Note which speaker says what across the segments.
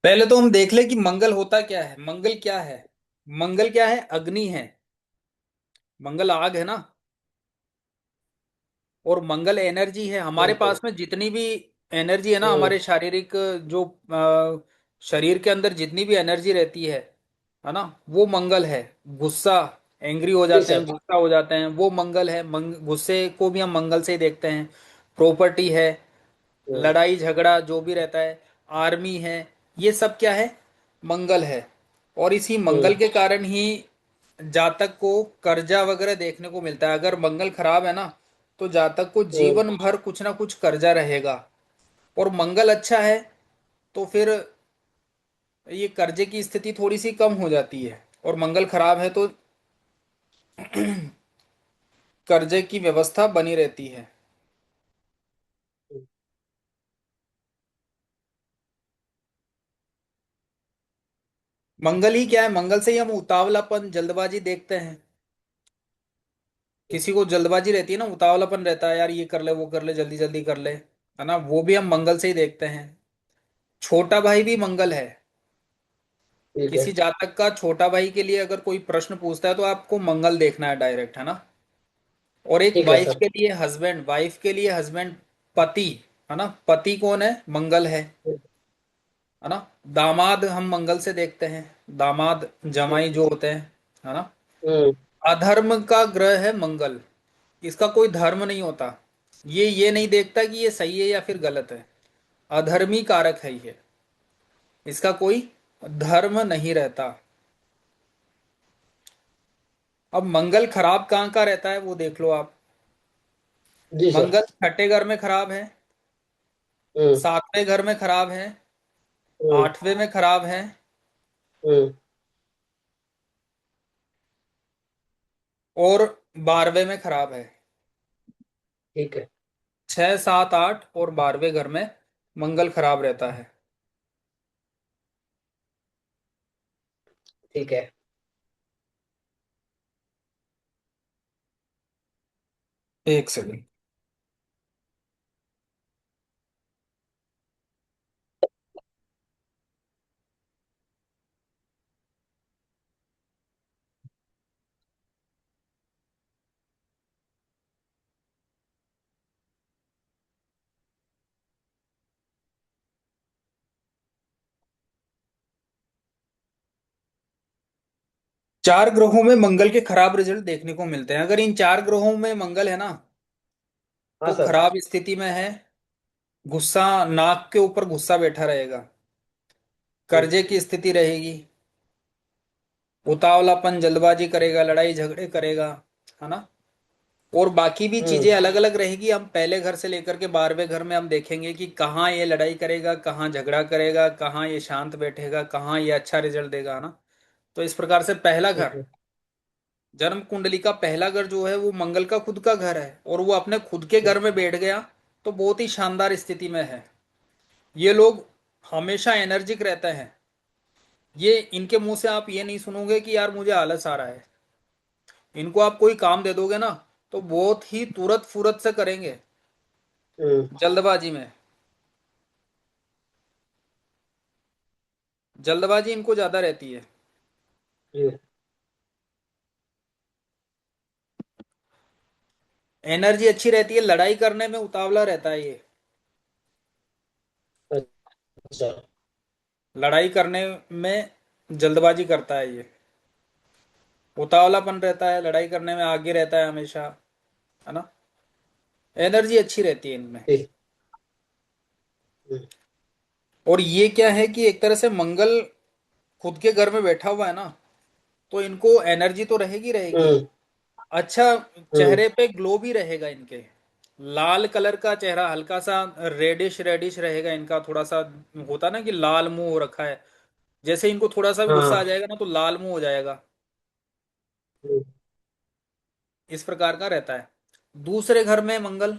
Speaker 1: पहले तो हम देख ले कि मंगल होता क्या है। मंगल क्या है? मंगल क्या है? अग्नि है। मंगल आग है ना। और मंगल एनर्जी है। हमारे
Speaker 2: बिल्कुल।
Speaker 1: पास में जितनी भी एनर्जी है ना,
Speaker 2: हम्म।
Speaker 1: हमारे शारीरिक जो शरीर के अंदर जितनी भी एनर्जी रहती है ना, वो मंगल है। गुस्सा, एंग्री हो
Speaker 2: जी
Speaker 1: जाते हैं,
Speaker 2: सर।
Speaker 1: गुस्सा हो जाते हैं, वो मंगल है। गुस्से को भी हम मंगल से ही देखते हैं। प्रॉपर्टी है,
Speaker 2: हम्म।
Speaker 1: लड़ाई झगड़ा जो भी रहता है, आर्मी है, ये सब क्या है? मंगल है। और इसी मंगल
Speaker 2: हम्म।
Speaker 1: के कारण ही जातक को कर्जा वगैरह देखने को मिलता है। अगर मंगल खराब है ना, तो जातक को
Speaker 2: हम्म।
Speaker 1: जीवन भर कुछ ना कुछ कर्जा रहेगा। और मंगल अच्छा है तो फिर ये कर्जे की स्थिति थोड़ी सी कम हो जाती है। और मंगल खराब है तो कर्जे की व्यवस्था बनी रहती है। मंगल ही क्या है? मंगल से ही हम उतावलापन, जल्दबाजी देखते हैं। किसी को जल्दबाजी रहती है ना, उतावलापन रहता है, यार ये कर ले वो कर ले, जल्दी जल्दी कर ले, है ना, वो भी हम मंगल से ही देखते हैं। छोटा भाई भी मंगल है।
Speaker 2: ठीक
Speaker 1: किसी
Speaker 2: है।
Speaker 1: जातक का छोटा भाई के लिए अगर कोई प्रश्न पूछता है तो आपको मंगल देखना है डायरेक्ट, है ना। और एक
Speaker 2: ठीक है
Speaker 1: वाइफ
Speaker 2: सर।
Speaker 1: के लिए हस्बैंड, वाइफ के लिए हस्बैंड, पति, है ना, पति कौन है? मंगल है ना। दामाद हम मंगल से देखते हैं। दामाद, जमाई जो होते हैं, है ना।
Speaker 2: हम्म।
Speaker 1: अधर्म का ग्रह है मंगल। इसका कोई धर्म नहीं होता। ये नहीं देखता कि ये सही है या फिर गलत है। अधर्मी कारक है ये। इसका कोई धर्म नहीं रहता। अब मंगल खराब कहाँ का रहता है वो देख लो आप।
Speaker 2: जी सर।
Speaker 1: मंगल छठे घर में खराब है,
Speaker 2: हम्म।
Speaker 1: सातवें घर में खराब है,
Speaker 2: हम्म।
Speaker 1: आठवें में खराब है,
Speaker 2: हम्म।
Speaker 1: और 12वें में खराब है।
Speaker 2: ठीक है।
Speaker 1: छह, सात, आठ और 12वें घर में मंगल खराब रहता है।
Speaker 2: ठीक है।
Speaker 1: 1 सेकंड। 4 ग्रहों में मंगल के खराब रिजल्ट देखने को मिलते हैं। अगर इन 4 ग्रहों में मंगल है ना,
Speaker 2: हाँ
Speaker 1: तो
Speaker 2: सर।
Speaker 1: खराब स्थिति में है। गुस्सा, नाक के ऊपर गुस्सा बैठा रहेगा।
Speaker 2: हम्म।
Speaker 1: कर्जे की स्थिति रहेगी। उतावलापन, जल्दबाजी करेगा, लड़ाई झगड़े करेगा, है ना। और बाकी भी
Speaker 2: हम्म।
Speaker 1: चीजें अलग अलग रहेगी। हम पहले घर से लेकर के 12वें घर में हम देखेंगे कि कहाँ ये लड़ाई करेगा, कहाँ झगड़ा करेगा, कहाँ ये शांत बैठेगा, कहाँ ये अच्छा रिजल्ट देगा, है ना। तो इस प्रकार से पहला
Speaker 2: ठीक
Speaker 1: घर,
Speaker 2: है।
Speaker 1: जन्म कुंडली का पहला घर जो है वो मंगल का खुद का घर है, और वो अपने खुद के घर में बैठ गया तो बहुत ही शानदार स्थिति में है। ये लोग हमेशा एनर्जिक रहते हैं। ये इनके मुंह से आप ये नहीं सुनोगे कि यार मुझे आलस आ रहा है। इनको आप कोई काम दे दोगे ना, तो बहुत ही तुरंत फुरत से करेंगे,
Speaker 2: हम्म।
Speaker 1: जल्दबाजी में। जल्दबाजी इनको ज्यादा रहती है।
Speaker 2: जी।
Speaker 1: एनर्जी अच्छी रहती है, लड़ाई करने में उतावला रहता है ये।
Speaker 2: अच्छा।
Speaker 1: लड़ाई करने में जल्दबाजी करता है ये। उतावलापन रहता है, लड़ाई करने में आगे रहता है हमेशा, है ना। एनर्जी अच्छी रहती है इनमें।
Speaker 2: ठीक। हम्म।
Speaker 1: और ये क्या है कि एक तरह से मंगल खुद के घर में बैठा हुआ है ना, तो इनको एनर्जी तो रहेगी रहेगी।
Speaker 2: हम्म।
Speaker 1: अच्छा,
Speaker 2: हम्म।
Speaker 1: चेहरे पे ग्लो भी रहेगा इनके। लाल कलर का चेहरा, हल्का सा रेडिश रेडिश रहेगा इनका, थोड़ा सा होता ना कि लाल मुंह हो रखा है। जैसे इनको थोड़ा सा भी गुस्सा आ
Speaker 2: हाँ।
Speaker 1: जाएगा ना तो लाल मुंह हो जाएगा।
Speaker 2: हम्म।
Speaker 1: इस प्रकार का रहता है। दूसरे घर में मंगल,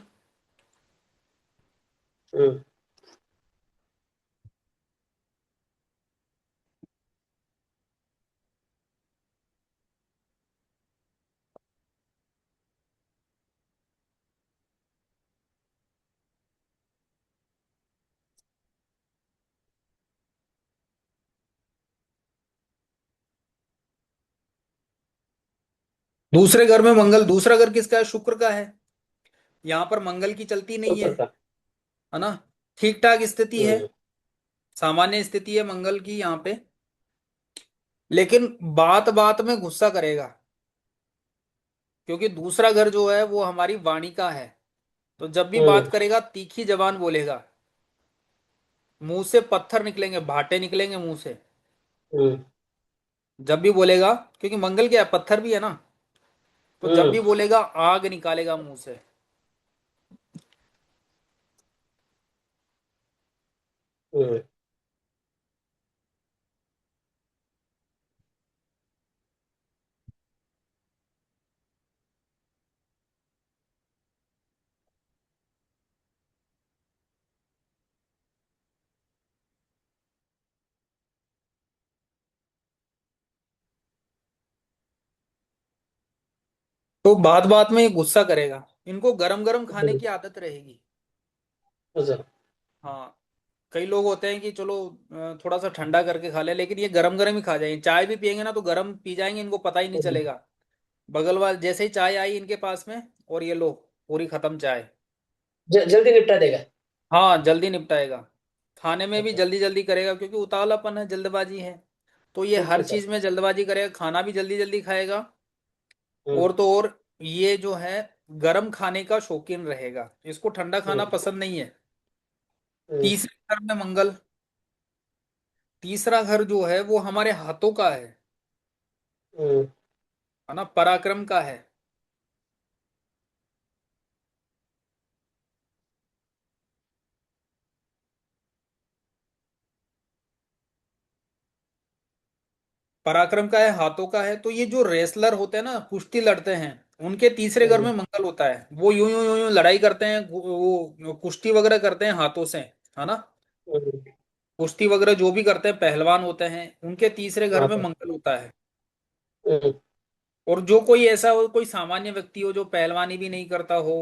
Speaker 2: हम्म।
Speaker 1: दूसरे घर में मंगल, दूसरा घर किसका है? शुक्र का है। यहाँ पर मंगल की चलती नहीं
Speaker 2: शुक्र
Speaker 1: है
Speaker 2: का।
Speaker 1: है ना। ठीक ठाक स्थिति है,
Speaker 2: हम्म।
Speaker 1: सामान्य स्थिति है मंगल की यहाँ पे। लेकिन बात बात में गुस्सा करेगा, क्योंकि दूसरा घर जो है वो हमारी वाणी का है। तो जब भी बात
Speaker 2: हम्म।
Speaker 1: करेगा तीखी जबान बोलेगा, मुंह से पत्थर निकलेंगे, भाटे निकलेंगे मुंह से
Speaker 2: हम्म।
Speaker 1: जब भी बोलेगा। क्योंकि मंगल क्या है, पत्थर भी है ना। तो जब
Speaker 2: हम्म।
Speaker 1: भी बोलेगा आग निकालेगा मुंह से।
Speaker 2: हम्म।
Speaker 1: तो बात बात में ये गुस्सा करेगा। इनको गरम गरम खाने
Speaker 2: हम्म।
Speaker 1: की आदत रहेगी।
Speaker 2: अच्छा।
Speaker 1: हाँ, कई लोग होते हैं कि चलो थोड़ा सा ठंडा करके खा ले, लेकिन ये गरम गरम ही खा जाएंगे। चाय भी पियेंगे ना तो गरम पी जाएंगे, इनको पता ही नहीं
Speaker 2: हम्म।
Speaker 1: चलेगा। बगल वाले जैसे ही चाय आई इनके पास में, और ये लो, पूरी खत्म चाय।
Speaker 2: जल्दी निपटा देगा।
Speaker 1: हाँ, जल्दी निपटाएगा। खाने में भी
Speaker 2: अच्छा।
Speaker 1: जल्दी जल्दी करेगा, क्योंकि उतावलापन है, जल्दबाजी है। तो ये हर
Speaker 2: बिल्कुल सर।
Speaker 1: चीज में जल्दबाजी करेगा, खाना भी जल्दी जल्दी खाएगा।
Speaker 2: हम्म।
Speaker 1: और तो और, ये जो है गरम खाने का शौकीन रहेगा, इसको ठंडा खाना
Speaker 2: हम्म।
Speaker 1: पसंद नहीं है।
Speaker 2: हम्म।
Speaker 1: तीसरे घर में मंगल, तीसरा घर जो है वो हमारे हाथों का
Speaker 2: हम्म।
Speaker 1: है ना, पराक्रम का है। पराक्रम का है, हाथों का है। तो ये जो रेसलर होते हैं ना, कुश्ती लड़ते हैं, उनके तीसरे घर में
Speaker 2: हम्म।
Speaker 1: मंगल होता है। वो यूं यूं यूं यूं लड़ाई करते हैं, वो कुश्ती वगैरह करते हैं हाथों से, है ना।
Speaker 2: हम्म।
Speaker 1: कुश्ती वगैरह जो भी करते हैं, पहलवान होते हैं, उनके तीसरे घर
Speaker 2: हाँ
Speaker 1: में
Speaker 2: सर।
Speaker 1: मंगल होता है।
Speaker 2: हम्म।
Speaker 1: और जो कोई ऐसा हो, कोई सामान्य व्यक्ति हो जो पहलवानी भी नहीं करता हो,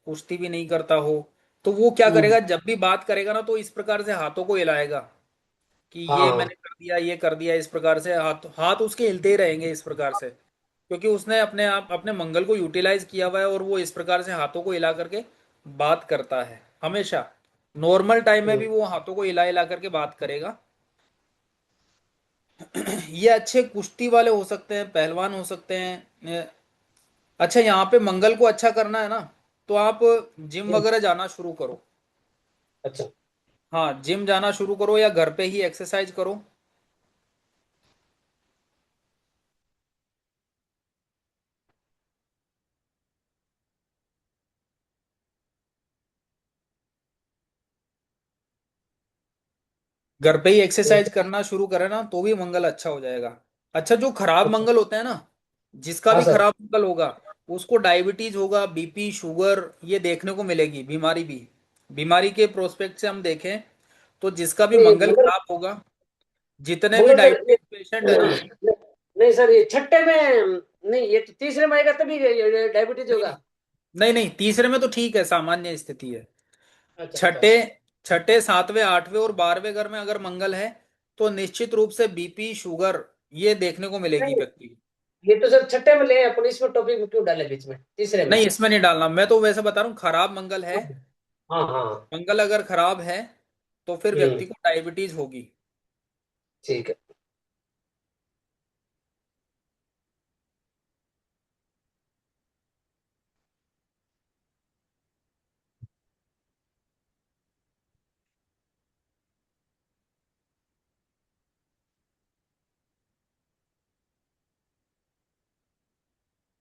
Speaker 1: कुश्ती भी नहीं करता हो, तो वो क्या
Speaker 2: हम्म।
Speaker 1: करेगा, जब भी बात करेगा ना तो इस प्रकार से हाथों को हिलाएगा कि ये
Speaker 2: हाँ।
Speaker 1: मैंने कर दिया, ये कर दिया। इस प्रकार से हाथ हाथ उसके हिलते ही रहेंगे इस प्रकार से, क्योंकि उसने अपने आप अपने मंगल को यूटिलाइज किया हुआ है, और वो इस प्रकार से हाथों को हिला करके बात करता है हमेशा। नॉर्मल टाइम में
Speaker 2: हम्म।
Speaker 1: भी वो हाथों को हिला हिला करके बात करेगा। ये अच्छे कुश्ती वाले हो सकते हैं, पहलवान हो सकते हैं। अच्छा, यहाँ पे मंगल को अच्छा करना है ना, तो आप जिम
Speaker 2: हम्म।
Speaker 1: वगैरह जाना शुरू करो।
Speaker 2: अच्छा।
Speaker 1: हाँ, जिम जाना शुरू करो, या घर पे ही एक्सरसाइज करो। घर पे ही
Speaker 2: हम्म।
Speaker 1: एक्सरसाइज करना शुरू करें ना, तो भी मंगल अच्छा हो जाएगा। अच्छा, जो खराब
Speaker 2: अच्छा।
Speaker 1: मंगल होता है ना, जिसका
Speaker 2: हाँ
Speaker 1: भी
Speaker 2: सर।
Speaker 1: खराब मंगल होगा, उसको डायबिटीज होगा, बीपी, शुगर, ये देखने को मिलेगी बीमारी भी। बीमारी के प्रोस्पेक्ट से हम देखें तो जिसका भी
Speaker 2: ये
Speaker 1: मंगल
Speaker 2: मंगल।
Speaker 1: खराब होगा, जितने भी
Speaker 2: मंगल सर ये।
Speaker 1: डायबिटीज पेशेंट है ना।
Speaker 2: नहीं सर, ये छठे में नहीं, ये तो तीसरे में आएगा तभी डायबिटीज
Speaker 1: नहीं
Speaker 2: होगा।
Speaker 1: नहीं, नहीं नहीं, तीसरे में तो ठीक है, सामान्य स्थिति है।
Speaker 2: अच्छा अच्छा।
Speaker 1: छठे, छठे, सातवें, आठवें और 12वें घर में अगर मंगल है, तो निश्चित रूप से बीपी, शुगर, ये देखने को मिलेगी
Speaker 2: नहीं,
Speaker 1: व्यक्ति को।
Speaker 2: ये तो सर छठे में ले आए अपन, इसमें टॉपिक में क्यों डाले बीच में तीसरे में।
Speaker 1: नहीं, इसमें नहीं डालना, मैं तो वैसे बता रहा हूँ, खराब मंगल है।
Speaker 2: हाँ हाँ।
Speaker 1: मंगल अगर खराब है तो फिर
Speaker 2: हम्म।
Speaker 1: व्यक्ति को डायबिटीज होगी।
Speaker 2: ठीक है।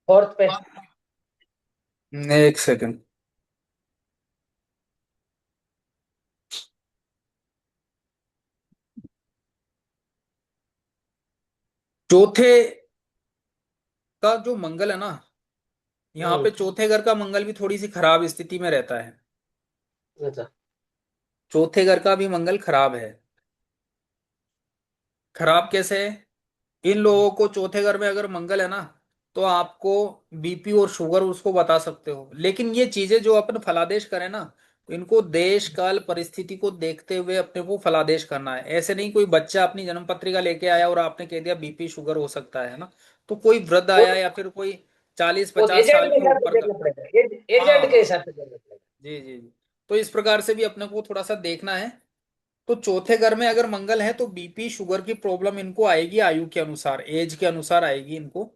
Speaker 2: फोर्थ पे।
Speaker 1: एक सेकंड। चौथे का जो मंगल है ना, यहाँ
Speaker 2: हम्म।
Speaker 1: पे चौथे घर का मंगल भी थोड़ी सी खराब स्थिति में रहता है।
Speaker 2: अच्छा।
Speaker 1: चौथे घर का भी मंगल खराब है। खराब कैसे है? इन लोगों को चौथे घर में अगर मंगल है ना, तो आपको बीपी और शुगर उसको बता सकते हो। लेकिन ये चीजें जो अपन फलादेश करें ना, इनको देश काल परिस्थिति को देखते हुए अपने को फलादेश करना है। ऐसे नहीं कोई बच्चा अपनी जन्म पत्रिका लेके आया और आपने कह दिया बीपी शुगर हो सकता है ना। तो कोई वृद्ध
Speaker 2: और
Speaker 1: आया या फिर कोई 40
Speaker 2: वो
Speaker 1: 50
Speaker 2: एजेंट
Speaker 1: साल
Speaker 2: के
Speaker 1: के
Speaker 2: हिसाब से
Speaker 1: ऊपर का।
Speaker 2: देखना पड़ेगा,
Speaker 1: हाँ
Speaker 2: एजेंट के
Speaker 1: हाँ।
Speaker 2: हिसाब से देखना पड़ेगा।
Speaker 1: जी जी जी। तो इस प्रकार से भी अपने को थोड़ा सा देखना है। तो चौथे घर में अगर मंगल है तो बीपी शुगर की प्रॉब्लम इनको आएगी, आयु के अनुसार, एज के अनुसार आएगी इनको।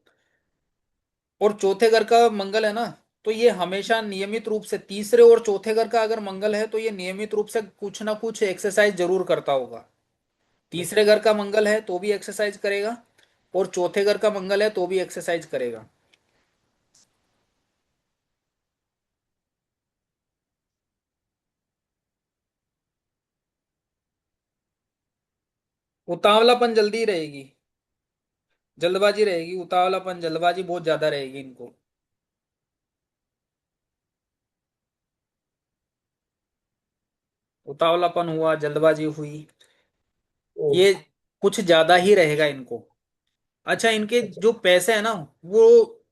Speaker 1: और चौथे घर का मंगल है ना, तो ये हमेशा नियमित रूप से, तीसरे और चौथे घर का अगर मंगल है तो ये नियमित रूप से कुछ ना कुछ एक्सरसाइज जरूर करता होगा। तीसरे
Speaker 2: अच्छा।
Speaker 1: घर का मंगल है तो भी एक्सरसाइज करेगा, और चौथे घर का मंगल है तो भी एक्सरसाइज करेगा। उतावलापन जल्दी रहेगी, जल्दबाजी रहेगी, उतावलापन जल्दबाजी बहुत ज्यादा रहेगी इनको। उतावलापन हुआ, जल्दबाजी हुई,
Speaker 2: हम्म।
Speaker 1: ये कुछ ज्यादा ही रहेगा इनको। अच्छा, इनके
Speaker 2: अच्छा।
Speaker 1: जो पैसे है ना, वो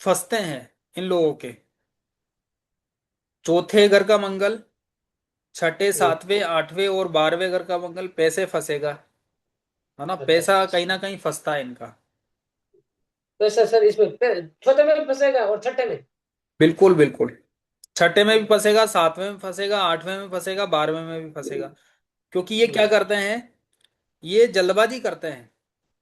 Speaker 1: फंसते हैं इन लोगों के। चौथे घर का मंगल, छठे
Speaker 2: हम्म।
Speaker 1: सातवें आठवें और 12वें घर का मंगल पैसे फंसेगा, है ना,
Speaker 2: अच्छा।
Speaker 1: पैसा कहीं ना कहीं फंसता है इनका।
Speaker 2: तो सर इसमें छोटे में भी फंसेगा और छठे में।
Speaker 1: बिल्कुल बिल्कुल। छठे में भी फंसेगा, सातवें में फंसेगा, आठवें में फंसेगा, 12वें में भी फंसेगा। क्योंकि ये क्या
Speaker 2: हम्म।
Speaker 1: करते हैं, ये जल्दबाजी करते हैं।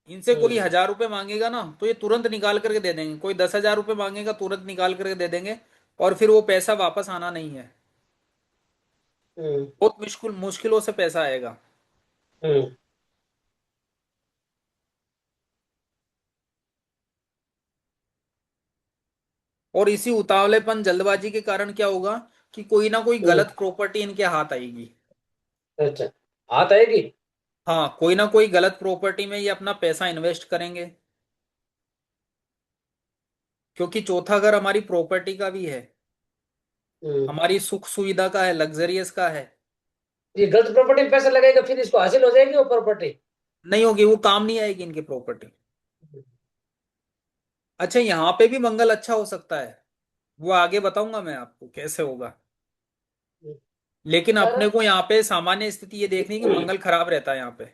Speaker 1: इनसे कोई
Speaker 2: हम्म।
Speaker 1: 1000 रुपये मांगेगा ना तो ये तुरंत निकाल करके दे देंगे, कोई 10,000 रुपये मांगेगा तुरंत निकाल करके दे देंगे, और फिर वो पैसा वापस आना नहीं है।
Speaker 2: हम्म।
Speaker 1: बहुत मुश्किल मुश्किलों से पैसा आएगा।
Speaker 2: हम्म।
Speaker 1: और इसी उतावलेपन जल्दबाजी के कारण क्या होगा कि कोई ना कोई
Speaker 2: हम्म।
Speaker 1: गलत प्रॉपर्टी इनके हाथ आएगी।
Speaker 2: अच्छा। हाथ आएगी।
Speaker 1: हाँ, कोई ना कोई गलत प्रॉपर्टी में ये अपना पैसा इन्वेस्ट करेंगे। क्योंकि चौथा घर हमारी प्रॉपर्टी का भी है,
Speaker 2: हम्म।
Speaker 1: हमारी सुख सुविधा का है, लग्जरियस का है।
Speaker 2: ये गलत प्रॉपर्टी में पैसा लगेगा फिर इसको हासिल हो जाएगी वो प्रॉपर्टी।
Speaker 1: नहीं होगी, वो काम नहीं आएगी इनकी प्रॉपर्टी। अच्छा, यहाँ पे भी मंगल अच्छा हो सकता है, वो आगे बताऊंगा मैं आपको कैसे होगा। लेकिन
Speaker 2: सर।
Speaker 1: अपने को यहाँ पे सामान्य स्थिति ये देखनी है कि मंगल खराब रहता है यहाँ पे।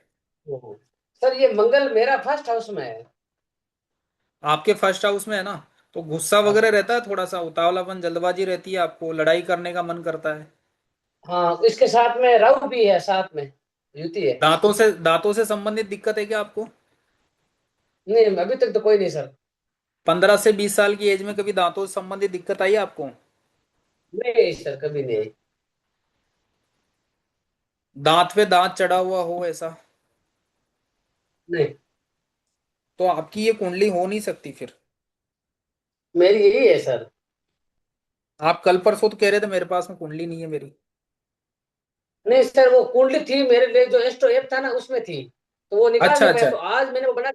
Speaker 2: सर ये मंगल मेरा फर्स्ट हाउस में है।
Speaker 1: आपके फर्स्ट हाउस में है ना, तो गुस्सा
Speaker 2: हाँ
Speaker 1: वगैरह
Speaker 2: सर।
Speaker 1: रहता है, थोड़ा सा उतावलापन जल्दबाजी रहती है, आपको लड़ाई करने का मन करता है।
Speaker 2: हाँ इसके साथ में राहु भी है, साथ में युति है।
Speaker 1: दांतों से संबंधित दिक्कत है क्या आपको?
Speaker 2: नहीं अभी तक तो कोई नहीं सर।
Speaker 1: 15 से 20 साल की एज में कभी दांतों से संबंधित दिक्कत आई आपको?
Speaker 2: नहीं सर कभी नहीं।
Speaker 1: दांत पे दांत चढ़ा हुआ हो ऐसा?
Speaker 2: नहीं
Speaker 1: तो आपकी ये कुंडली हो नहीं सकती फिर।
Speaker 2: मेरी यही है सर।
Speaker 1: आप कल परसों तो कह रहे थे मेरे पास में कुंडली नहीं है मेरी।
Speaker 2: नहीं सर वो कुंडली थी मेरे लिए, जो एस्ट्रो ऐप था ना उसमें थी, तो वो निकाल
Speaker 1: अच्छा
Speaker 2: नहीं पाया,
Speaker 1: अच्छा
Speaker 2: तो आज मैंने वो बना।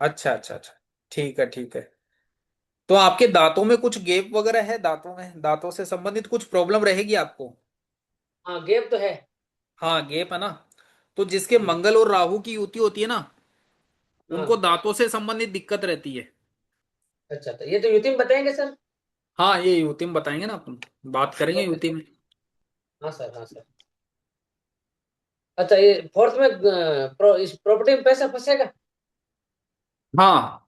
Speaker 1: अच्छा अच्छा अच्छा। ठीक है ठीक है। तो आपके दांतों में कुछ गैप वगैरह है, दांतों में, दांतों से संबंधित कुछ प्रॉब्लम रहेगी आपको?
Speaker 2: हाँ गेप तो है।
Speaker 1: हाँ, गैप है ना। तो जिसके
Speaker 2: हम्म।
Speaker 1: मंगल और राहु की युति होती है ना, उनको
Speaker 2: हाँ।
Speaker 1: दांतों से संबंधित दिक्कत रहती है।
Speaker 2: अच्छा तो ये तो युति में बताएंगे सर।
Speaker 1: हाँ, ये युति में बताएंगे ना, अपन बात करेंगे
Speaker 2: ओके
Speaker 1: युति
Speaker 2: सर।
Speaker 1: में।
Speaker 2: हाँ सर, हाँ सर। अच्छा ये फोर्थ में इस प्रॉपर्टी में पैसा फंसेगा।
Speaker 1: हाँ,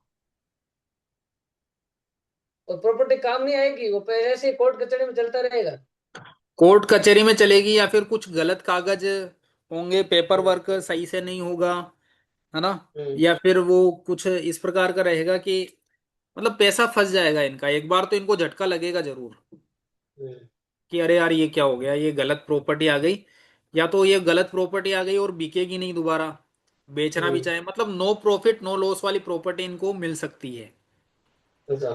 Speaker 2: और प्रॉपर्टी काम नहीं आएगी, वो पैसे ऐसे ही कोर्ट कचहरी में चलता रहेगा।
Speaker 1: कोर्ट कचहरी में चलेगी, या फिर कुछ गलत कागज होंगे, पेपर
Speaker 2: हम्म।
Speaker 1: वर्क सही से नहीं होगा, है ना।
Speaker 2: हम्म।
Speaker 1: या फिर वो कुछ इस प्रकार का रहेगा कि मतलब पैसा फंस जाएगा इनका, एक बार तो इनको झटका लगेगा जरूर
Speaker 2: हम्म।
Speaker 1: कि अरे यार ये क्या हो गया, ये गलत प्रॉपर्टी आ गई। या तो ये गलत प्रॉपर्टी आ गई और बिकेगी नहीं दोबारा, बेचना भी
Speaker 2: हम्म।
Speaker 1: चाहे, मतलब नो प्रॉफिट नो लॉस वाली प्रॉपर्टी इनको मिल सकती
Speaker 2: अच्छा।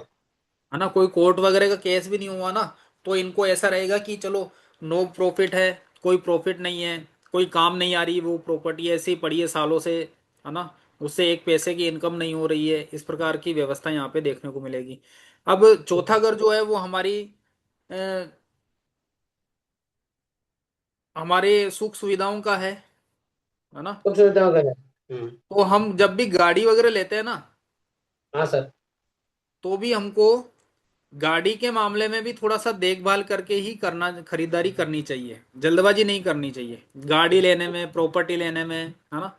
Speaker 1: है ना। कोई कोर्ट वगैरह का केस भी नहीं हुआ ना, तो इनको ऐसा रहेगा कि चलो नो प्रॉफिट है, कोई प्रॉफिट नहीं है, कोई काम नहीं आ रही, वो प्रॉपर्टी ऐसे ही पड़ी है सालों से, है ना, उससे एक पैसे की इनकम नहीं हो रही है, इस प्रकार की व्यवस्था यहाँ पे देखने को मिलेगी। अब चौथा घर जो है वो हमारे सुख सुविधाओं का है ना।
Speaker 2: कुछ सुविधाओं का है। हम्म।
Speaker 1: तो हम जब भी गाड़ी वगैरह लेते हैं ना,
Speaker 2: हाँ सर।
Speaker 1: तो भी हमको गाड़ी के मामले में भी थोड़ा सा देखभाल करके ही करना, खरीदारी करनी चाहिए, जल्दबाजी नहीं करनी चाहिए गाड़ी लेने में, प्रॉपर्टी लेने में, है ना।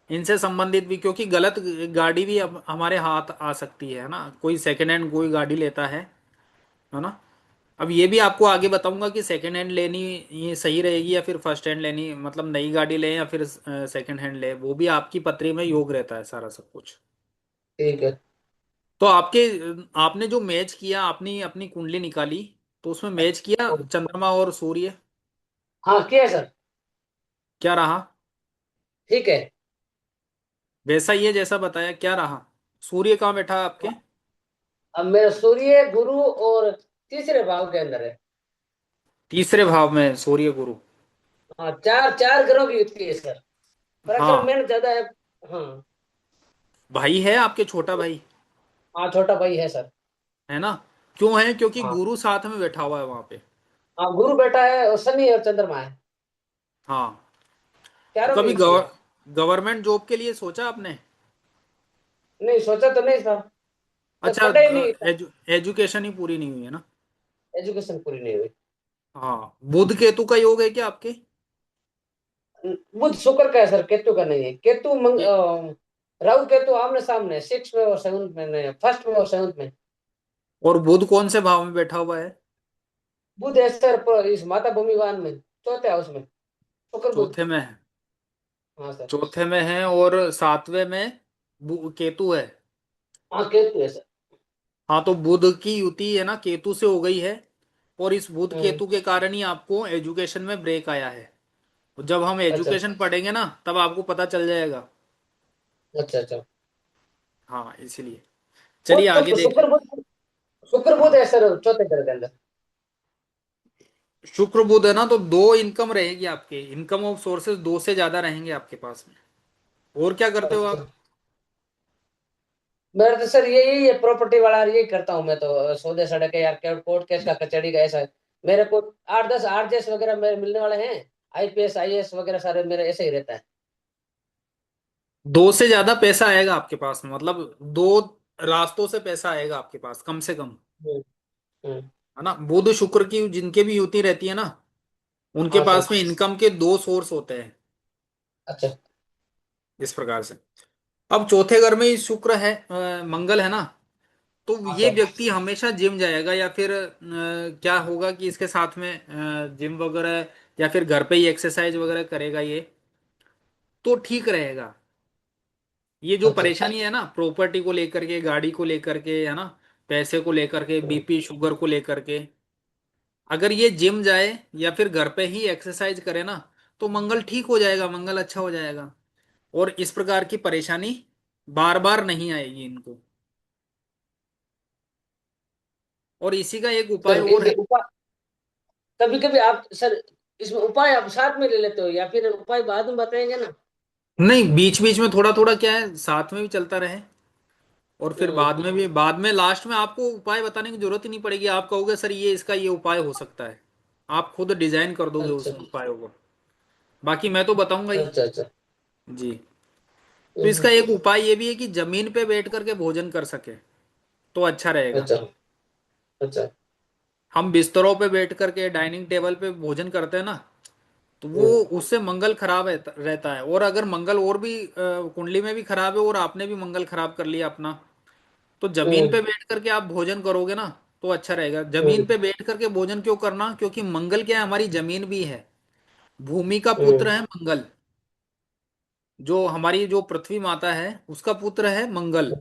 Speaker 1: इनसे संबंधित भी, क्योंकि गलत गाड़ी भी अब हमारे हाथ आ सकती है ना, कोई सेकंड हैंड कोई गाड़ी लेता है ना। अब ये भी आपको आगे बताऊंगा कि सेकंड हैंड लेनी ये सही रहेगी या फिर फर्स्ट हैंड लेनी, मतलब नई गाड़ी लें या फिर सेकंड हैंड ले, वो भी आपकी पत्री में योग रहता है सारा सब कुछ।
Speaker 2: ठीक है।
Speaker 1: तो आपके आपने जो मैच किया, आपने अपनी कुंडली निकाली, तो उसमें मैच किया चंद्रमा और सूर्य,
Speaker 2: हाँ किया है सर।
Speaker 1: क्या रहा?
Speaker 2: ठीक है।
Speaker 1: वैसा ही है जैसा बताया, क्या रहा? सूर्य कहाँ बैठा है आपके?
Speaker 2: अब मेरा सूर्य गुरु और तीसरे भाव के अंदर है।
Speaker 1: तीसरे भाव में सूर्य गुरु।
Speaker 2: हाँ, चार चार ग्रहों की युति है सर। पराक्रम
Speaker 1: हाँ,
Speaker 2: मेहनत ज्यादा है। हाँ।
Speaker 1: भाई है आपके, छोटा भाई
Speaker 2: हाँ, छोटा भाई है सर।
Speaker 1: है ना? क्यों है? क्योंकि
Speaker 2: हाँ।
Speaker 1: गुरु साथ में बैठा हुआ है वहां पे।
Speaker 2: हाँ, गुरु बेटा है और शनि और चंद्रमा है।
Speaker 1: हाँ। तो
Speaker 2: चारों की
Speaker 1: कभी
Speaker 2: युति है।
Speaker 1: गवर्नमेंट जॉब के लिए सोचा आपने?
Speaker 2: नहीं, सोचा तो नहीं था। जब
Speaker 1: अच्छा,
Speaker 2: पढ़ा ही नहीं था।
Speaker 1: एजुकेशन ही पूरी नहीं हुई है ना।
Speaker 2: एजुकेशन पूरी नहीं हुई।
Speaker 1: हाँ, बुध केतु का योग है क्या आपके?
Speaker 2: बुध शुक्र का है सर, केतु का नहीं है। केतु
Speaker 1: ये-
Speaker 2: राहु केतु आमने सामने, सिक्स में और सेवंथ में नहीं, फर्स्ट में और सेवंथ में।
Speaker 1: और बुध कौन से भाव में बैठा हुआ है?
Speaker 2: बुध है सर इस माता भूमिवान में, चौथे हाउस में। शुक्र बुध।
Speaker 1: चौथे में है।
Speaker 2: हाँ सर।
Speaker 1: चौथे में है और सातवें में केतु है।
Speaker 2: हाँ, केतु है सर।
Speaker 1: हाँ, तो बुध की युति है ना केतु से हो गई है, और इस बुध
Speaker 2: हम्म।
Speaker 1: केतु के कारण ही आपको एजुकेशन में ब्रेक आया है। जब हम
Speaker 2: अच्छा।
Speaker 1: एजुकेशन पढ़ेंगे ना तब आपको पता चल जाएगा।
Speaker 2: अच्छा। अच्छा।
Speaker 1: हाँ, इसीलिए
Speaker 2: वो
Speaker 1: चलिए आगे
Speaker 2: तो
Speaker 1: देखें।
Speaker 2: शुक्र बुध
Speaker 1: हाँ,
Speaker 2: है सर चौथे घर के अंदर।
Speaker 1: शुक्र बुध है ना, तो दो इनकम रहेगी आपके, इनकम ऑफ सोर्सेज दो से ज्यादा रहेंगे आपके पास में। और क्या करते हो
Speaker 2: अच्छा।
Speaker 1: आप?
Speaker 2: मेरा तो सर यही है, प्रॉपर्टी वाला यही करता हूँ मैं तो। सौदे सड़क है यार, कोर्ट केस का, कचहरी का, ऐसा है। मेरे को 8-10 आरजेएस वगैरह मेरे मिलने वाले हैं। आईपीएस आईएएस वगैरह सारे मेरे ऐसे ही रहता है।
Speaker 1: दो से ज्यादा पैसा आएगा आपके पास में, मतलब दो रास्तों से पैसा आएगा आपके पास कम से कम,
Speaker 2: हम्म। हम्म।
Speaker 1: है ना। बुध शुक्र की जिनके भी युति रहती है ना, उनके
Speaker 2: हाँ
Speaker 1: पास
Speaker 2: सर।
Speaker 1: में इनकम के दो सोर्स होते हैं,
Speaker 2: अच्छा।
Speaker 1: इस प्रकार से। अब चौथे घर में ही शुक्र है, मंगल है ना, तो
Speaker 2: हाँ
Speaker 1: ये
Speaker 2: सर।
Speaker 1: व्यक्ति हमेशा जिम जाएगा, या फिर क्या होगा कि इसके साथ में जिम वगैरह या फिर घर पे ही एक्सरसाइज वगैरह करेगा ये, तो ठीक रहेगा। ये जो
Speaker 2: अच्छा।
Speaker 1: परेशानी है ना प्रॉपर्टी को लेकर के, गाड़ी को लेकर के, है ना, पैसे को लेकर के,
Speaker 2: हम्म।
Speaker 1: बीपी शुगर को लेकर के, अगर ये जिम जाए या फिर घर पे ही एक्सरसाइज करे ना, तो मंगल ठीक हो जाएगा, मंगल अच्छा हो जाएगा, और इस प्रकार की परेशानी बार बार नहीं आएगी इनको। और इसी का एक उपाय
Speaker 2: सर
Speaker 1: और है।
Speaker 2: इनके उपाय कभी कभी आप सर, इसमें उपाय आप साथ में ले लेते हो या फिर उपाय बाद में बताएंगे ना?
Speaker 1: नहीं, बीच बीच में थोड़ा थोड़ा क्या है, साथ में भी चलता रहे, और फिर
Speaker 2: हम्म।
Speaker 1: बाद में लास्ट में आपको उपाय बताने की जरूरत ही नहीं पड़ेगी, आप कहोगे सर ये इसका ये उपाय हो सकता है, आप खुद डिजाइन कर दोगे
Speaker 2: अच्छा।
Speaker 1: उस उपायों को। बाकी मैं तो बताऊंगा ही।
Speaker 2: अच्छा। अच्छा।
Speaker 1: जी। तो इसका
Speaker 2: हम्म।
Speaker 1: एक उपाय ये भी है कि जमीन पे बैठ करके भोजन कर सके तो अच्छा रहेगा।
Speaker 2: अच्छा। अच्छा।
Speaker 1: हम बिस्तरों पे बैठ करके डाइनिंग टेबल पे भोजन करते हैं ना, तो वो
Speaker 2: हम्म।
Speaker 1: उससे मंगल खराब रहता है, और अगर मंगल और भी कुंडली में भी खराब है और आपने भी मंगल खराब कर लिया अपना, तो जमीन
Speaker 2: हम्म।
Speaker 1: पे बैठ करके आप भोजन करोगे ना, तो अच्छा रहेगा। जमीन
Speaker 2: हम्म।
Speaker 1: पे बैठ करके भोजन क्यों करना? क्योंकि मंगल क्या है, हमारी जमीन भी है, भूमि का पुत्र
Speaker 2: हम्म।
Speaker 1: है मंगल, जो हमारी जो पृथ्वी माता है उसका पुत्र है मंगल,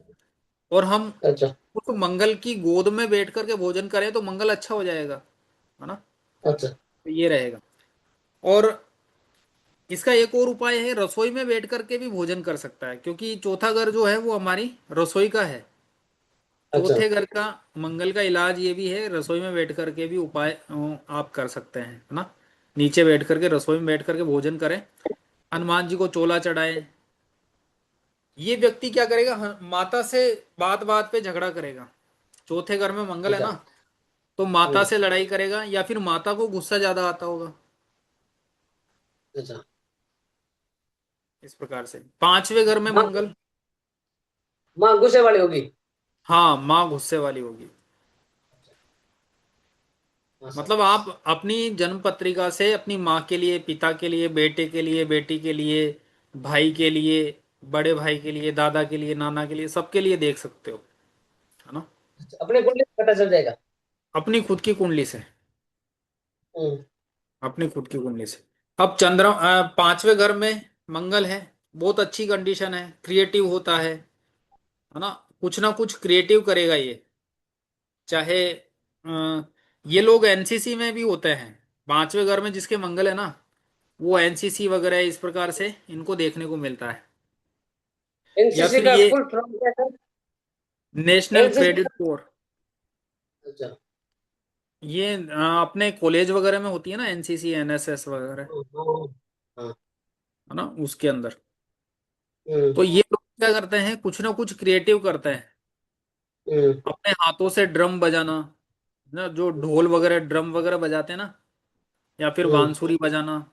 Speaker 1: और हम
Speaker 2: अच्छा।
Speaker 1: उस मंगल की गोद में बैठ करके भोजन करें तो मंगल अच्छा हो जाएगा, है ना।
Speaker 2: अच्छा।
Speaker 1: तो ये रहेगा। और इसका एक और उपाय है, रसोई में बैठ करके भी भोजन कर सकता है, क्योंकि चौथा घर जो है वो हमारी रसोई का है।
Speaker 2: अच्छा।
Speaker 1: चौथे घर का मंगल का इलाज ये भी है, रसोई में बैठ करके भी उपाय आप कर सकते हैं, है ना। नीचे बैठ करके रसोई में बैठ करके भोजन करें, हनुमान जी को चोला चढ़ाए। ये व्यक्ति क्या करेगा, माता से बात बात पे झगड़ा करेगा, चौथे घर में मंगल है
Speaker 2: अच्छा।
Speaker 1: ना, तो माता
Speaker 2: हम्म।
Speaker 1: से लड़ाई करेगा, या फिर माता को गुस्सा ज्यादा आता होगा,
Speaker 2: अच्छा।
Speaker 1: इस प्रकार से। पांचवें घर में
Speaker 2: माँ
Speaker 1: मंगल,
Speaker 2: माँ गुस्से वाली होगी।
Speaker 1: हाँ, माँ गुस्से वाली होगी।
Speaker 2: हाँ सर।
Speaker 1: मतलब आप अपनी जन्म पत्रिका से अपनी माँ के लिए, पिता के लिए, बेटे के लिए, बेटी के लिए, भाई के लिए, बड़े भाई के लिए, दादा के लिए, नाना के लिए, सबके लिए देख सकते हो, है ना।
Speaker 2: अपने कुंडली से पता चल जाएगा।
Speaker 1: अपनी खुद की कुंडली से।
Speaker 2: हम्म।
Speaker 1: अपनी खुद की कुंडली से। अब चंद्र पांचवें घर में मंगल है, बहुत अच्छी कंडीशन है, क्रिएटिव होता है ना। कुछ ना कुछ क्रिएटिव करेगा ये। चाहे ये लोग एनसीसी में भी होते हैं, पांचवें घर में जिसके मंगल है ना, वो एनसीसी वगैरह इस प्रकार से इनको देखने को मिलता है। या
Speaker 2: एनसीसी
Speaker 1: फिर
Speaker 2: का
Speaker 1: ये
Speaker 2: फुल फॉर्म क्या है?
Speaker 1: नेशनल
Speaker 2: एनसीसी
Speaker 1: क्रेडिट
Speaker 2: का।
Speaker 1: कोर।
Speaker 2: अच्छा।
Speaker 1: ये अपने कॉलेज वगैरह में होती है ना, एनसीसी एनएसएस वगैरह,
Speaker 2: हाँ। हाँ।
Speaker 1: है ना, उसके अंदर।
Speaker 2: हम्म।
Speaker 1: तो ये लोग क्या करते हैं, कुछ ना कुछ क्रिएटिव करते हैं।
Speaker 2: हम्म।
Speaker 1: अपने हाथों से ड्रम बजाना, ना जो ढोल वगैरह ड्रम वगैरह बजाते हैं ना, या फिर
Speaker 2: हम्म।
Speaker 1: बांसुरी बजाना,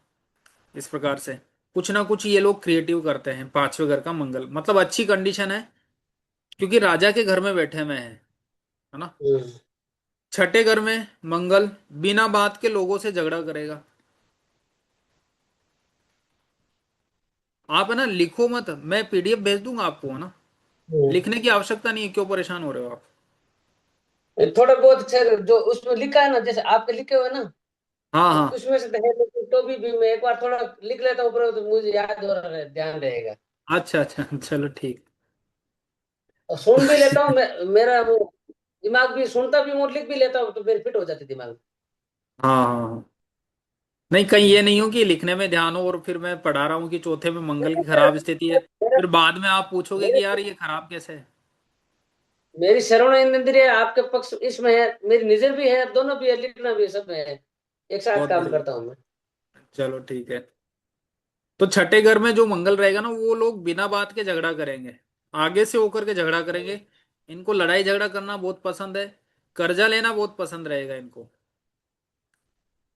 Speaker 1: इस प्रकार से कुछ ना कुछ ये लोग क्रिएटिव करते हैं। पांचवें घर का मंगल मतलब अच्छी कंडीशन है, क्योंकि राजा के घर में बैठे हुए हैं, है ना।
Speaker 2: हम्म।
Speaker 1: छठे घर में मंगल बिना बात के लोगों से झगड़ा करेगा। आप है ना लिखो मत, मैं पीडीएफ भेज दूंगा आपको, है ना।
Speaker 2: हम्म।
Speaker 1: लिखने की आवश्यकता नहीं है, क्यों परेशान हो रहे हो आप।
Speaker 2: थोड़ा बहुत जो उसमें लिखा है ना, जैसे आपके लिखे हुए ना,
Speaker 1: हाँ हाँ।
Speaker 2: उसमें से तो है, लेकिन तो भी मैं एक बार थोड़ा लिख लेता हूँ ऊपर, तो मुझे याद हो रहा है, ध्यान रहेगा।
Speaker 1: अच्छा अच्छा चलो ठीक।
Speaker 2: और सुन भी लेता हूँ मैं, मेरा वो दिमाग भी सुनता भी हूँ और लिख भी लेता हूँ, तो मेरी फिट हो जाती दिमाग में।
Speaker 1: हाँ हाँ हाँ। नहीं कहीं ये नहीं हो कि लिखने में ध्यान हो और फिर मैं पढ़ा रहा हूँ कि चौथे में मंगल की खराब स्थिति है,
Speaker 2: मेरा
Speaker 1: फिर बाद में आप पूछोगे
Speaker 2: मेरे
Speaker 1: कि यार ये खराब कैसे है।
Speaker 2: मेरी श्रवण इंद्रिय आपके पक्ष इसमें है, मेरी नजर भी है, दोनों भी है, लिखना भी है, सब में है, एक साथ
Speaker 1: बहुत
Speaker 2: काम
Speaker 1: बढ़िया।
Speaker 2: करता हूँ मैं।
Speaker 1: चलो ठीक है। तो छठे घर में जो मंगल रहेगा ना, वो लोग बिना बात के झगड़ा करेंगे, आगे से होकर के झगड़ा करेंगे। इनको लड़ाई झगड़ा करना बहुत पसंद है, कर्जा लेना बहुत पसंद रहेगा इनको।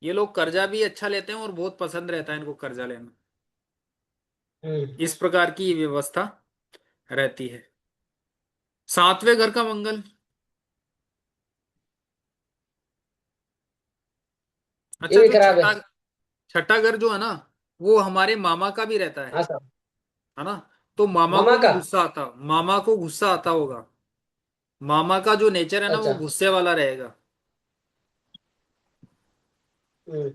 Speaker 1: ये लोग कर्जा भी अच्छा लेते हैं और बहुत पसंद रहता है इनको कर्जा लेना।
Speaker 2: हम्म।
Speaker 1: इस प्रकार की व्यवस्था रहती है। सातवें घर का मंगल,
Speaker 2: ये
Speaker 1: अच्छा
Speaker 2: भी
Speaker 1: जो
Speaker 2: खराब है।
Speaker 1: छठा, छठा घर जो है ना, वो हमारे मामा का भी रहता
Speaker 2: हाँ साहब।
Speaker 1: है ना। तो मामा
Speaker 2: मामा
Speaker 1: को भी
Speaker 2: का।
Speaker 1: गुस्सा आता, मामा को गुस्सा आता होगा। मामा का जो नेचर है ना, वो
Speaker 2: अच्छा।
Speaker 1: गुस्से वाला रहेगा।
Speaker 2: हम्म।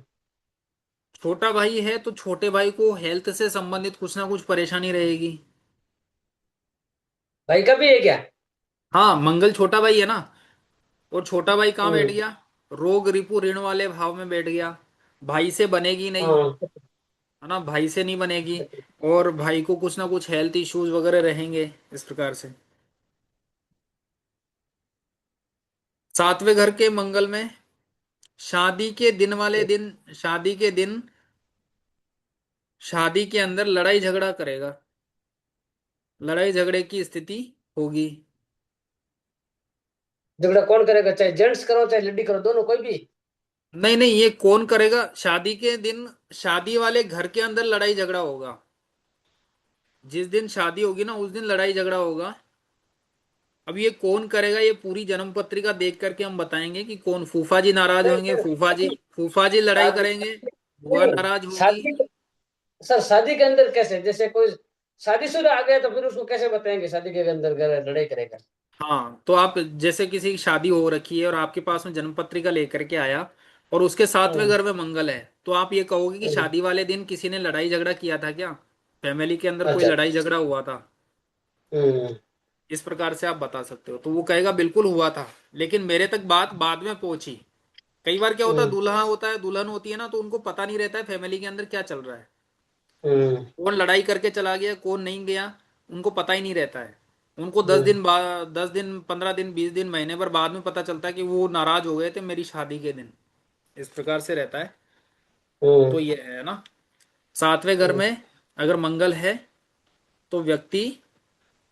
Speaker 1: छोटा भाई है तो छोटे भाई को हेल्थ से संबंधित कुछ ना कुछ परेशानी रहेगी।
Speaker 2: भाई का भी है क्या?
Speaker 1: हाँ मंगल छोटा भाई है ना, और छोटा भाई कहाँ बैठ
Speaker 2: हम्म।
Speaker 1: गया, रोग रिपू ऋण वाले भाव में बैठ गया। भाई से बनेगी नहीं,
Speaker 2: हाँ।
Speaker 1: है ना, भाई से नहीं बनेगी। और भाई को कुछ ना कुछ हेल्थ इश्यूज वगैरह रहेंगे, इस प्रकार से। सातवें घर के मंगल में शादी के दिन वाले दिन, शादी के दिन शादी के अंदर लड़ाई झगड़ा करेगा, लड़ाई झगड़े की स्थिति होगी।
Speaker 2: झगड़ा कौन करेगा, चाहे जेंट्स करो चाहे लेडी करो, दोनों कोई भी?
Speaker 1: नहीं नहीं, ये कौन करेगा, शादी के दिन शादी वाले घर के अंदर लड़ाई झगड़ा होगा। जिस दिन शादी होगी ना, उस दिन लड़ाई झगड़ा होगा। अब ये कौन करेगा, ये पूरी जन्म पत्रिका देख करके हम बताएंगे कि कौन। फूफा जी नाराज
Speaker 2: नहीं
Speaker 1: होंगे,
Speaker 2: सर,
Speaker 1: फूफा जी लड़ाई
Speaker 2: शादी
Speaker 1: करेंगे, बुआ
Speaker 2: नहीं,
Speaker 1: नाराज होगी।
Speaker 2: शादी सर, शादी के अंदर कैसे, जैसे कोई शादीशुदा आ गया तो फिर उसको कैसे बताएंगे शादी के अंदर लड़ाई करेगा?
Speaker 1: हाँ तो आप जैसे किसी की शादी हो रखी है और आपके पास में जन्म पत्रिका लेकर के आया, और उसके सातवें
Speaker 2: हम्म।
Speaker 1: घर में मंगल है, तो आप ये कहोगे कि
Speaker 2: हम्म।
Speaker 1: शादी वाले दिन किसी ने लड़ाई झगड़ा किया था क्या, फैमिली के अंदर कोई
Speaker 2: अच्छा।
Speaker 1: लड़ाई झगड़ा हुआ था।
Speaker 2: हम्म।
Speaker 1: इस प्रकार से आप बता सकते हो, तो वो कहेगा बिल्कुल हुआ था, लेकिन मेरे तक बात बाद में पहुंची। कई बार क्या होता है,
Speaker 2: हम्म।
Speaker 1: दूल्हा होता है, दुल्हन होती है ना, तो उनको पता नहीं रहता है फैमिली के अंदर क्या चल रहा है।
Speaker 2: हम्म।
Speaker 1: कौन लड़ाई करके चला गया, कौन नहीं गया, उनको पता ही नहीं रहता है। उनको दस
Speaker 2: हम्म।
Speaker 1: दिन बाद, 10 दिन, 15 दिन, 20 दिन, महीने भर बाद में पता चलता है कि वो नाराज हो गए थे मेरी शादी के दिन। इस प्रकार से रहता है। तो
Speaker 2: हम्म।
Speaker 1: ये है ना। सातवें घर
Speaker 2: हम्म।
Speaker 1: में अगर मंगल है, तो व्यक्ति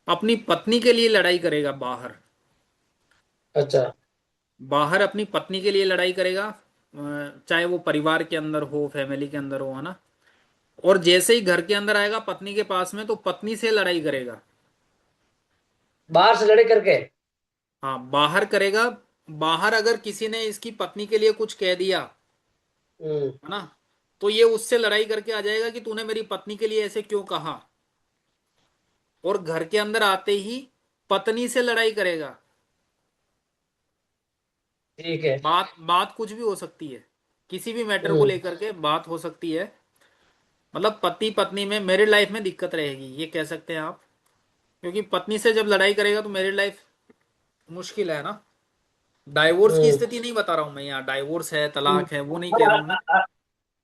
Speaker 1: अपनी पत्नी के लिए लड़ाई करेगा बाहर।
Speaker 2: अच्छा।
Speaker 1: बाहर अपनी पत्नी के लिए लड़ाई करेगा, चाहे वो परिवार के अंदर हो, फैमिली के अंदर हो, है ना। और जैसे ही घर के अंदर आएगा पत्नी के पास में, तो पत्नी से लड़ाई करेगा।
Speaker 2: बाहर से लड़ाई करके?
Speaker 1: हाँ बाहर करेगा। बाहर अगर किसी ने इसकी पत्नी के लिए कुछ कह दिया,
Speaker 2: हम्म।
Speaker 1: है ना, तो ये उससे लड़ाई करके आ जाएगा कि तूने मेरी पत्नी के लिए ऐसे क्यों कहा। और घर के अंदर आते ही पत्नी से लड़ाई करेगा।
Speaker 2: ठीक है।
Speaker 1: बात बात कुछ भी हो सकती है, किसी भी मैटर को
Speaker 2: हम्म।
Speaker 1: लेकर के बात हो सकती है। मतलब पति पत्नी में, मैरिड लाइफ में दिक्कत रहेगी, ये कह सकते हैं आप। क्योंकि पत्नी से जब लड़ाई करेगा तो मैरिड लाइफ मुश्किल है ना। डाइवोर्स की
Speaker 2: हम्म।
Speaker 1: स्थिति नहीं बता रहा हूं मैं, यहाँ डाइवोर्स है,
Speaker 2: हम्म।
Speaker 1: तलाक है, वो नहीं
Speaker 2: हाँ,
Speaker 1: कह रहा हूं मैं।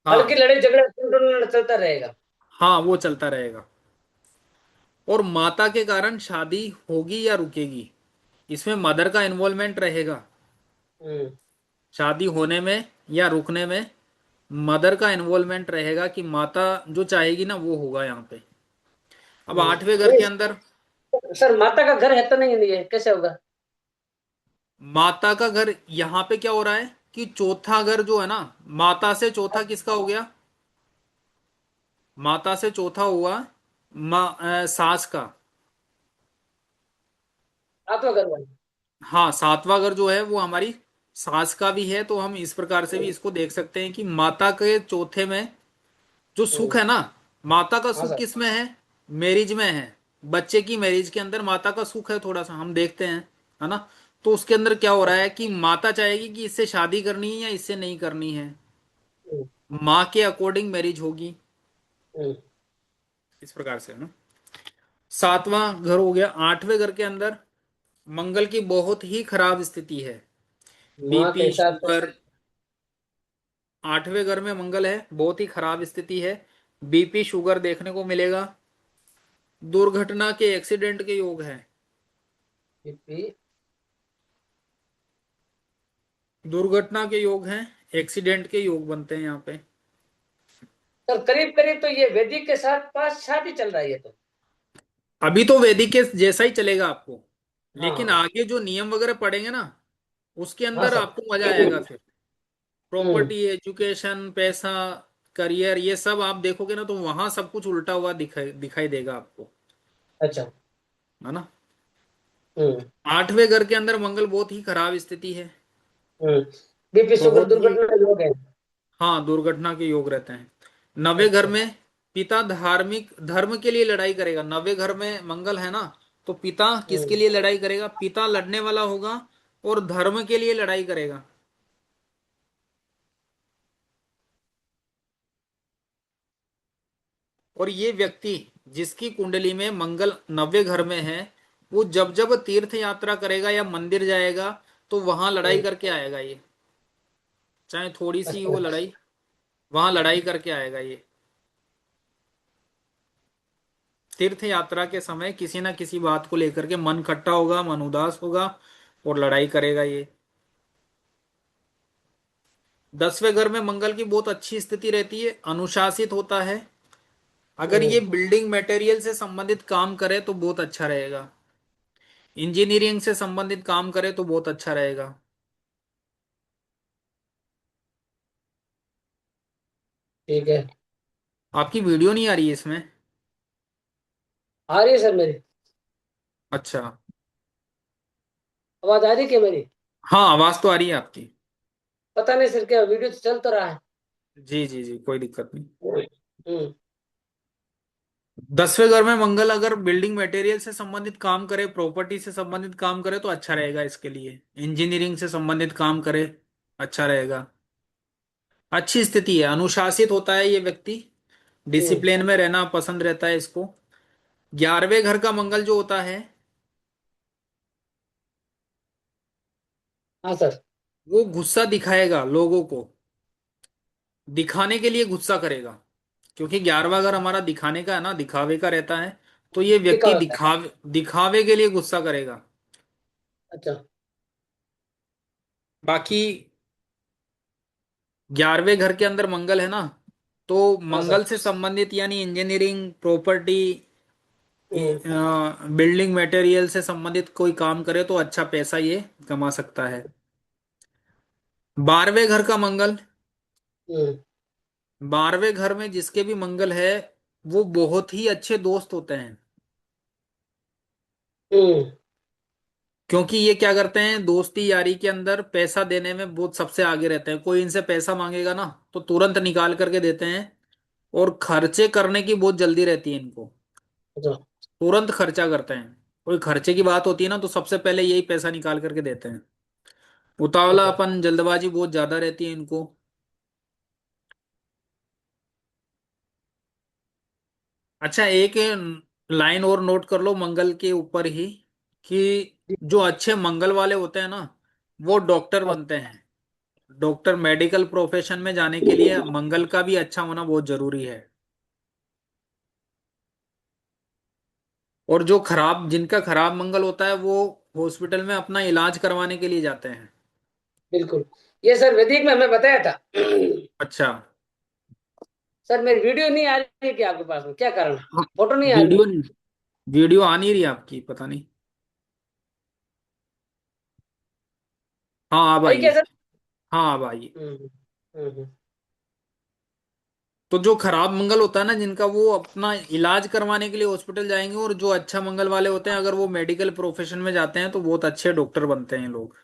Speaker 2: हल्की
Speaker 1: हाँ।
Speaker 2: लड़ाई झगड़ा चलता रहेगा।
Speaker 1: हाँ, वो चलता रहेगा। और माता के कारण शादी होगी या रुकेगी, इसमें मदर का इन्वॉल्वमेंट रहेगा।
Speaker 2: हम्म।
Speaker 1: शादी होने में या रुकने में मदर का इन्वॉल्वमेंट रहेगा, कि माता जो चाहेगी ना वो होगा यहाँ पे। अब आठवें घर
Speaker 2: नहीं
Speaker 1: के अंदर
Speaker 2: सर, माता का घर है तो नहीं है, कैसे होगा?
Speaker 1: माता का घर, यहाँ पे क्या हो रहा है कि चौथा घर जो है ना, माता से चौथा किसका हो गया? माता से चौथा हुआ सास का।
Speaker 2: सातवां घर वाला।
Speaker 1: हाँ, सातवां घर जो है वो हमारी सास का भी है। तो हम इस प्रकार से भी इसको देख सकते हैं कि माता के चौथे में जो सुख
Speaker 2: हम्म।
Speaker 1: है ना, माता का
Speaker 2: हाँ
Speaker 1: सुख
Speaker 2: सर।
Speaker 1: किस में है? मैरिज में है। बच्चे की मैरिज के अंदर माता का सुख है, थोड़ा सा हम देखते हैं, है ना। तो उसके अंदर क्या हो रहा है कि माता चाहेगी कि इससे शादी करनी है या इससे नहीं करनी है।
Speaker 2: हम्म।
Speaker 1: माँ के अकॉर्डिंग मैरिज होगी,
Speaker 2: हम्म।
Speaker 1: इस प्रकार से, है ना। सातवां घर हो गया। आठवें घर के अंदर मंगल की बहुत ही खराब स्थिति है।
Speaker 2: माँ के
Speaker 1: बीपी
Speaker 2: हिसाब से।
Speaker 1: शुगर, आठवें घर में मंगल है, बहुत ही खराब स्थिति है। बीपी शुगर देखने को मिलेगा। दुर्घटना के, एक्सीडेंट के योग है।
Speaker 2: बीपी।
Speaker 1: दुर्घटना के योग हैं, एक्सीडेंट के योग बनते हैं यहाँ पे।
Speaker 2: सर करीब करीब तो ये वैदिक के साथ पास शादी चल रहा है ये तो।
Speaker 1: अभी तो वैदिक के जैसा ही चलेगा आपको, लेकिन
Speaker 2: हाँ।
Speaker 1: आगे जो नियम वगैरह पढ़ेंगे ना, उसके
Speaker 2: हाँ
Speaker 1: अंदर
Speaker 2: सर।
Speaker 1: आपको मजा आएगा फिर।
Speaker 2: हम्म।
Speaker 1: प्रॉपर्टी, एजुकेशन, पैसा, करियर, ये सब आप देखोगे ना तो वहां सब कुछ उल्टा हुआ दिखाई दिखाई देगा आपको,
Speaker 2: अच्छा।
Speaker 1: है ना।
Speaker 2: हम्म।
Speaker 1: आठवें घर के अंदर मंगल बहुत ही खराब स्थिति है।
Speaker 2: हम्म। बीपी शुगर
Speaker 1: बहुत ही,
Speaker 2: दुर्घटना का योग है।
Speaker 1: हाँ, दुर्घटना के योग रहते हैं। नवे घर
Speaker 2: अच्छा।
Speaker 1: में पिता धार्मिक धर्म के लिए लड़ाई करेगा। नवे घर में मंगल है ना, तो पिता किसके
Speaker 2: हम्म।
Speaker 1: लिए लड़ाई करेगा? पिता लड़ने वाला होगा और धर्म के लिए लड़ाई करेगा। और ये व्यक्ति जिसकी कुंडली में मंगल नवे घर में है, वो जब जब तीर्थ यात्रा करेगा या मंदिर जाएगा तो वहां लड़ाई
Speaker 2: हम्म।
Speaker 1: करके आएगा ये। चाहे थोड़ी सी हो
Speaker 2: अच्छा।
Speaker 1: लड़ाई, वहां लड़ाई करके आएगा ये। तीर्थ यात्रा के समय किसी ना किसी बात को लेकर के मन खट्टा होगा, मन उदास होगा और लड़ाई करेगा ये। दसवें घर में मंगल की बहुत अच्छी स्थिति रहती है, अनुशासित होता है। अगर ये
Speaker 2: हम्म।
Speaker 1: बिल्डिंग मटेरियल से संबंधित काम करे तो बहुत अच्छा रहेगा। इंजीनियरिंग से संबंधित काम करे तो बहुत अच्छा रहेगा।
Speaker 2: ठीक है।
Speaker 1: आपकी वीडियो नहीं आ रही है इसमें?
Speaker 2: आ रही है सर मेरी।
Speaker 1: अच्छा।
Speaker 2: आवाज आ रही है क्या मेरी?
Speaker 1: हाँ, आवाज तो आ रही है आपकी।
Speaker 2: पता नहीं सर, क्या वीडियो तो चल तो रहा है।
Speaker 1: जी जी जी, कोई दिक्कत नहीं।
Speaker 2: हम्म।
Speaker 1: दसवें घर में मंगल अगर बिल्डिंग मटेरियल से संबंधित काम करे, प्रॉपर्टी से संबंधित काम करे तो अच्छा रहेगा इसके लिए। इंजीनियरिंग से संबंधित काम करे, अच्छा रहेगा। अच्छी स्थिति है, अनुशासित होता है ये व्यक्ति,
Speaker 2: हम्म।
Speaker 1: डिसिप्लिन में रहना पसंद रहता है इसको। 11वें घर का मंगल जो होता है,
Speaker 2: हाँ सर।
Speaker 1: वो गुस्सा दिखाएगा लोगों को, दिखाने के लिए गुस्सा करेगा। क्योंकि 11वां घर हमारा दिखाने का है ना, दिखावे का रहता है। तो ये
Speaker 2: टिका
Speaker 1: व्यक्ति
Speaker 2: होता है।
Speaker 1: दिखावे दिखावे के लिए गुस्सा करेगा।
Speaker 2: अच्छा।
Speaker 1: बाकी 11वें घर के अंदर मंगल है ना, तो
Speaker 2: हाँ सर।
Speaker 1: मंगल से संबंधित यानी इंजीनियरिंग, प्रॉपर्टी,
Speaker 2: हम्म।
Speaker 1: बिल्डिंग मटेरियल से संबंधित कोई काम करे तो अच्छा पैसा ये कमा सकता है। 12वें घर का मंगल,
Speaker 2: हम्म।
Speaker 1: 12वें घर में जिसके भी मंगल है वो बहुत ही अच्छे दोस्त होते हैं।
Speaker 2: हम्म।
Speaker 1: क्योंकि ये क्या करते हैं, दोस्ती यारी के अंदर पैसा देने में बहुत सबसे आगे रहते हैं। कोई इनसे पैसा मांगेगा ना तो तुरंत निकाल करके देते हैं। और खर्चे करने की बहुत जल्दी रहती है इनको।
Speaker 2: अच्छा।
Speaker 1: तुरंत खर्चा करते हैं। कोई खर्चे की बात होती है ना तो सबसे पहले यही पैसा निकाल करके देते हैं।
Speaker 2: ठीक है।
Speaker 1: उतावलापन जल्दबाजी बहुत ज्यादा रहती है इनको। अच्छा, एक लाइन और नोट कर लो मंगल के ऊपर ही, कि
Speaker 2: जी।
Speaker 1: जो अच्छे मंगल वाले होते हैं ना, वो डॉक्टर
Speaker 2: हाँ।
Speaker 1: बनते हैं। डॉक्टर मेडिकल प्रोफेशन में जाने के लिए मंगल का भी अच्छा होना बहुत जरूरी है। और जो खराब, जिनका खराब मंगल होता है वो हॉस्पिटल में अपना इलाज करवाने के लिए जाते हैं।
Speaker 2: बिल्कुल। ये सर वैदिक में हमें बताया था।
Speaker 1: अच्छा।
Speaker 2: सर मेरी वीडियो नहीं आ रही है क्या आपके पास में, क्या कारण?
Speaker 1: हाँ,
Speaker 2: फोटो नहीं आ रही
Speaker 1: वीडियो
Speaker 2: है?
Speaker 1: वीडियो आ नहीं रही आपकी, पता नहीं। हाँ अब
Speaker 2: आई
Speaker 1: आई
Speaker 2: क्या
Speaker 1: है।
Speaker 2: सर?
Speaker 1: हाँ अब आई है।
Speaker 2: हम्म। हम्म।
Speaker 1: तो जो खराब मंगल होता है ना जिनका, वो अपना इलाज करवाने के लिए हॉस्पिटल जाएंगे, और जो अच्छा मंगल वाले होते हैं अगर वो मेडिकल प्रोफेशन में जाते हैं तो बहुत अच्छे डॉक्टर बनते हैं लोग।